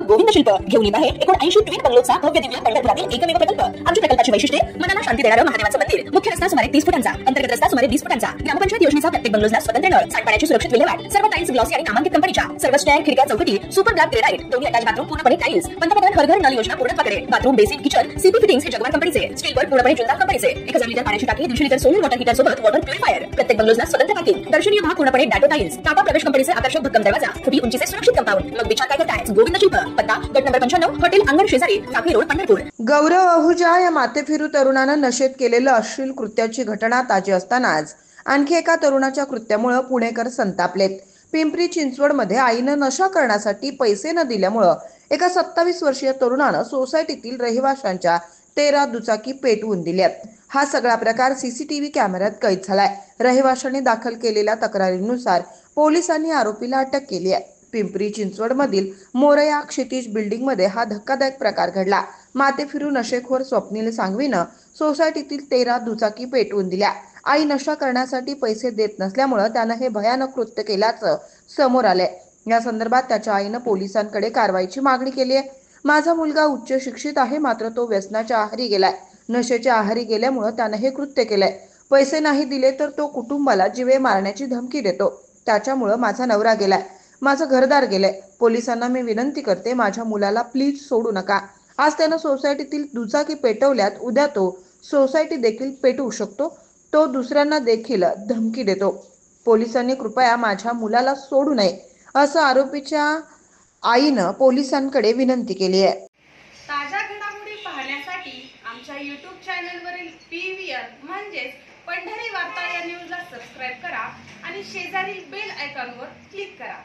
गोविंद शिल्प घेऊन येत आहे 79 ट्विट बंगलोचा भव्य दिव्य पंढरपुरातील एकमेव प्रकल्प। आमच्या प्रकल्पाची वैशिष्ट्ये मनाला शांती देणारं महादेवाचं मंदिर, मुख्य रस्ता सुमारे 30 फुटांचा, अंतर्गत रस्ता सुमारे 20 फुटांचा, ग्रामपंचायत योजनेचा प्रत्येक बंगलोजला स्वतंत्र नळ, सांडपाण्याची सुरक्षित विल्हेवाट, सर्व टाइल्स ग्लॉसी आणि नामांकित कंपनीच्या, सर्व स्टँड खिडक्या चौकटी, सुपर ब्लॅक ग्रेनाइट, दोन्ही अटॅच बाथरूम पूर्णपणे टाइल्स, पंतप्रधान हर घर नळ योजना पूर्णत्वाकडे, bathroom basin kitchen CP fittings हे जगवार कंपनीचे, स्टीलवर पूर्णपणे जिंदाल कंपनीचे, 1000 लिटर पाण्याची टाकी, 150 लिटर सोलर वॉटर हीटर सोबत वॉटर प्युरिफायर, प्रत्येक बंगलोजला स्वतंत्र पार्किंग, दर्शनीय भाग पूर्णपणे डाटो टाइल्स, टाटा प्रवेश कंपनीचे आकर्षक भक्कम दरवाजा, फुटी उंचीचे सुरक्षित कंपाऊंड। मग विचार काय करताय? गोविंद शिल्प, पत्ता गट नंबर 95, हॉटेल अंगण शेजारी, टाकळी रोड, पंढरपूर। गौरव अहुजा या माथेफिरू तरुणानं नशेत केलेलं अश्लील कृत्याची घटना ताजी असतानाच आणखी एका तरुणाच्या कृत्यामुळे पुणेकर संतापलेत। पिंपरी चिंचवडमध्ये आईनं नशा करण्यासाठी पैसे न दिल्यामुळे एका 27 वर्षीय तरुणानं सोसायटीतील रहिवाशांच्या 13 दुचाकी पेटवून दिल्यात। हा सगळा प्रकार सीसीटीव्ही कॅमेऱ्यात कैद झालाय। रहिवाशांनी दाखल केलेल्या तक्रारीनुसार पोलिसांनी आरोपीला अटक केली आहे। पिंपरी चिंचवडमधील मोरया क्षितिज बिल्डिंगमध्ये हा धक्कादायक प्रकार घडला। माथेफिरू नशेखोर स्वप्नील सांगवीनं सोसायटीतील 13 दुचाकी पेटवून दिल्या। आई नशा करण्यासाठी पैसे देत नसल्यामुळे त्यानं हे भयानक कृत्य केल्याचं समोर आलंय। या संदर्भात त्याच्या आईनं पोलिसांकडे कारवाईची मागणी केली आहे। माझा मुलगा उच्च शिक्षित आहे, मात्र तो व्यसनाच्या आहारी गेलाय। नशेच्या आहारी गेल्यामुळे त्यानं हे कृत्य केलंय। पैसे नाही दिले तर तो कुटुंबाला जीवे मारण्याची धमकी देतो। त्याच्यामुळे माझा नवरा गेलाय, माझं घरदार गेलंय। पोलिसांना मी विनंती करते, माझ्या मुलाला प्लीज सोडू नका। आज त्यानं सोसायटीतील दुचाकी पेटवल्यात, उद्या तो सोसायटी देखील पेटवू शकतो। तो दुसऱ्यांना देखील धमकी देतो। पोलिसांनी कृपया माझ्या मुलाला सोडू नये, असं आरोपीच्या आईनं पोलिसांकडे विनंती केली आहे। ताज्या घडामोडी पाहण्यासाठी आमच्या YouTube चॅनलवरील PVR म्हणजेच पंढरी वार्ता या न्यूजला सबस्क्राइब करा आणि शेजारील बेल आयकॉनवर क्लिक करा।